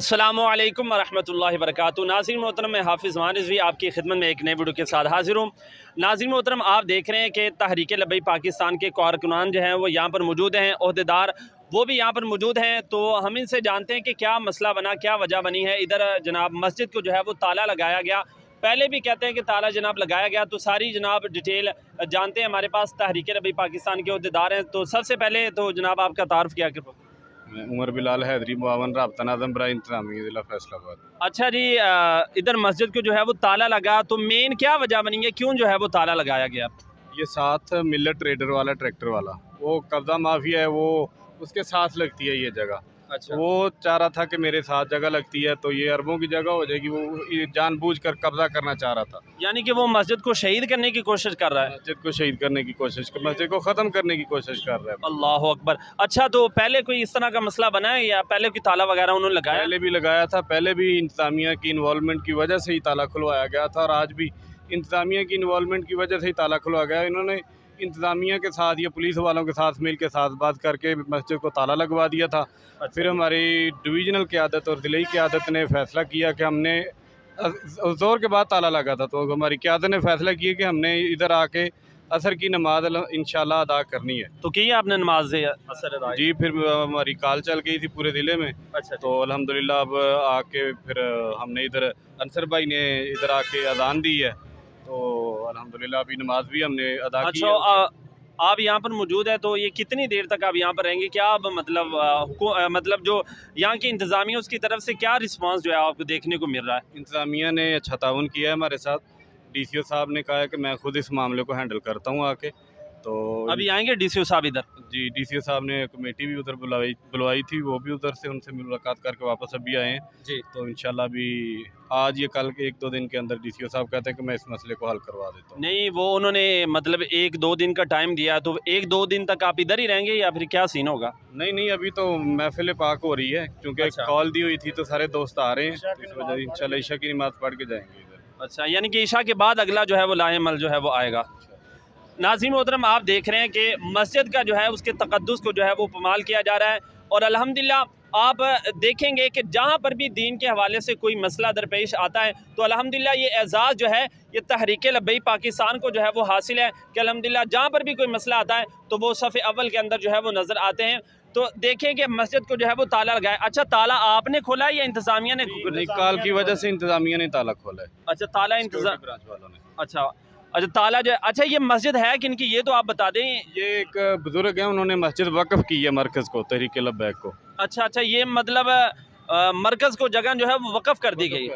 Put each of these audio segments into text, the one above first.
अस्सलामुअलैकुम वरहमतुल्लाहि वबरकातुहू। नाज़रीन मोहतरम, मैं हाफिज़ मान रिज़वी आपकी खिदमत में एक नए वीडियो के साथ हाजिर हूँ। नाज़रीन मोहतरम, आप देख रहे हैं कि तहरीक लब्बैक पाकिस्तान के कारकुनान जो हैं वो यहाँ पर मौजूद हैं, ओहदेदार वो भी यहाँ पर मौजूद हैं। तो हम इनसे जानते हैं कि क्या मसला बना, क्या वजह बनी है। इधर जनाब मस्जिद को जो है वो ताला लगाया गया, पहले भी कहते हैं कि ताला जनाब लगाया गया, तो सारी जनाब डिटेल जानते हैं। हमारे पास तहरीक लब्बैक पाकिस्तान के ओहदेदार हैं। तो सबसे पहले तो जनाब आपका तारुफ क्या कर। मैं उमर बिलाल हैदरी मुआवन राब्ता नाज़िम बराए इंतज़ामिया ज़िला फैसलाबाद। अच्छा जी, इधर मस्जिद को जो है वो ताला लगा, तो मेन क्या वजह बनी है, क्यों जो है वो ताला लगाया गया? ये साथ मिलर ट्रेडर वाला ट्रैक्टर वाला वो कब्ज़ा माफिया है, वो उसके साथ लगती है ये जगह। अच्छा। वो चाह रहा था कि मेरे साथ जगह लगती है तो ये अरबों की जगह हो जाएगी, वो ये जानबूझकर कब्जा करना चाह रहा था। यानी कि वो मस्जिद को शहीद करने की कोशिश कर रहा है। मस्जिद को शहीद करने की कोशिश, मस्जिद को ख़त्म करने की कोशिश कर रहा है। अल्लाह अकबर। अच्छा, तो पहले कोई इस तरह का मसला बना है या पहले कोई ताला वगैरह उन्होंने लगाया? पहले भी लगाया था, पहले भी इंतज़ामिया की इन्वॉल्वमेंट की वजह से ही ताला खुलवाया गया था और आज भी इंतज़ामिया की इन्वॉल्वमेंट की वजह से ही ताला खुलवाया गया। इन्होंने इंतज़ामिया के साथ या पुलिस वालों के साथ मिल के साथ बात करके मस्जिद को ताला लगवा दिया था। अच्छा। फिर हमारी डिवीज़नल क़यादत और ज़िले क़यादत ने फ़ैसला किया कि हमने ज़ोर के बाद ताला लगा था, तो हमारी क़यादत ने फ़ैसला किया कि हमने इधर आके असर की नमाज इंशाल्लाह अदा करनी है। तो की आपने नमाज असर अदा? जी, फिर हमारी कॉल चल गई थी पूरे ज़िले में। अच्छा। तो अल्हम्दुलिल्लाह अब आके फिर हमने इधर अंसर भाई ने इधर आके अज़ान दी है, तो अल्हम्दुलिल्लाह अभी नमाज भी हमने अदा की है। अच्छा, आप यहाँ पर मौजूद है, तो ये कितनी देर तक आप यहाँ पर रहेंगे? क्या आप मतलब जो यहाँ की इंतज़ामिया उसकी तरफ से क्या रिस्पांस जो है आपको देखने को मिल रहा है? इंतज़ामिया ने अच्छा ताउन किया है हमारे साथ। डीसीओ साहब ने कहा है कि मैं खुद इस मामले को हैंडल करता हूँ आके। तो अभी आएंगे डीसीओ साहब इधर? जी, डीसीओ साहब ने कमेटी भी उधर बुलवाई थी, वो भी उधर से उनसे मुलाकात करके वापस अभी आए हैं। जी। तो इंशाल्लाह भी आज ये कल के 1-2 दिन के अंदर डीसीओ साहब कहते हैं कि मैं इस मसले को हल करवा देता हूँ। नहीं, वो उन्होंने मतलब 1-2 दिन का टाइम दिया, तो 1-2 दिन तक आप इधर ही रहेंगे या फिर क्या सीन होगा? नहीं, अभी तो महफिल पाक हो रही है, क्योंकि अच्छा। कॉल दी हुई थी तो सारे दोस्त आ रहे हैं, तो इस वजह से इंशाल्लाह ईशा की नमाज़ पढ़ के जाएंगे इधर। अच्छा, यानी कि ईशा के बाद अगला जो है वो लाहेमल जो है वो आएगा। नाज़रीन मोहतरम, आप देख रहे हैं कि मस्जिद का जो है उसके तक़द्दुस को जो है वो पमाल किया जा रहा है। और अल्हम्दुलिल्लाह आप देखेंगे कि जहाँ पर भी दीन के हवाले से कोई मसला दरपेश आता है तो अल्हम्दुलिल्लाह ये एज़ाज़ जो है ये तहरीक लब्बैक पाकिस्तान को जो है वो हासिल है कि अल्हम्दुलिल्लाह जहाँ पर भी कोई मसला आता है तो वो सफ़े अव्वल के अंदर जो है वो नज़र आते हैं। तो देखें कि मस्जिद को जो है वो ताला लगाया। अच्छा, ताला आपने खोला है या इंतज़ामिया ने? कॉल की वजह से इंतज़ामिया ने ताला खोला है। अच्छा, ताला इंतज़ाम ब्रांच वालों ने। अच्छा। अच्छा, ताला जो है, अच्छा ये मस्जिद है किनकी, ये तो आप बता दें। ये एक बुजुर्ग है, उन्होंने मस्जिद वक्फ की है मरकज़ को, तहरीक लब्बैक को। अच्छा, ये मतलब मरकज़ को जगह जो है वो वक़फ़ कर दी गई।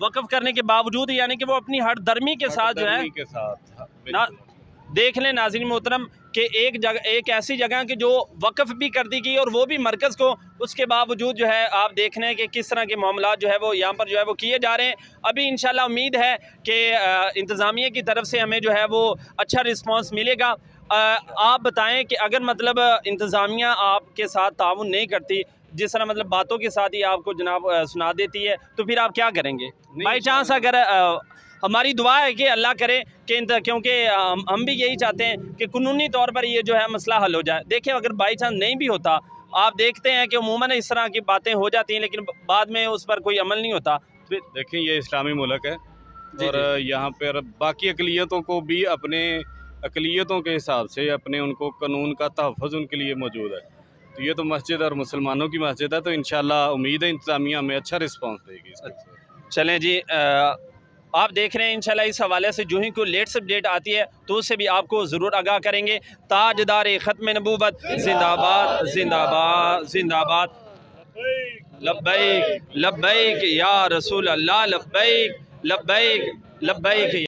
वक़फ़ करने के बावजूद यानी कि वो अपनी हर दरमी के साथ जो है के साथ ना, देख लें नाज़रीन मोहतरम कि एक ऐसी जगह की जो वक़फ़ भी कर दी गई और वो भी मरकज़ को, उसके बावजूद जो है आप देख रहे हैं कि किस तरह के मामलात जो है वो यहाँ पर जो है वो किए जा रहे हैं। अभी इंशाल्लाह उम्मीद है कि इंतज़ामिया की तरफ से हमें जो है वो अच्छा रिस्पांस मिलेगा। आप बताएं कि अगर मतलब इंतज़ामिया आपके साथ ताउन नहीं करती, जिस तरह मतलब बातों के साथ ही आपको जनाब सुना देती है, तो फिर आप क्या करेंगे? बाई चांस अगर हमारी दुआ है कि अल्लाह करे कि क्योंकि हम भी यही चाहते हैं कि कानूनी तौर पर ये जो है मसला हल हो जाए। देखिए, अगर बाई चांस नहीं भी होता, आप देखते हैं कि उमूमन इस तरह की बातें हो जाती हैं लेकिन बाद में उस पर कोई अमल नहीं होता। फिर देखिए, ये इस्लामी मुल्क है और यहाँ पर बाकी अक़लियतों को भी अपने अक़लियतों के हिसाब से अपने उनको कानून का तहफ़्फ़ुज़ उनके लिए मौजूद है। तो ये तो मस्जिद और मुसलमानों की मस्जिद है, तो इंशाल्लाह उम्मीद है इंतज़ामिया हमें अच्छा रिस्पांस देगी। चलें जी, आप देख रहे हैं इंशाल्लाह इस हवाले से जो ही कोई लेटेस्ट अपडेट आती है तो उससे भी आपको ज़रूर आगाह करेंगे। ताजदार ख़त्म नबूवत जिंदाबाद जिंदाबाद जिंदाबाद। लब्बैक लब्बैक या रसूल अल्लाह, लब्बैक लब्बैक लब्बैक।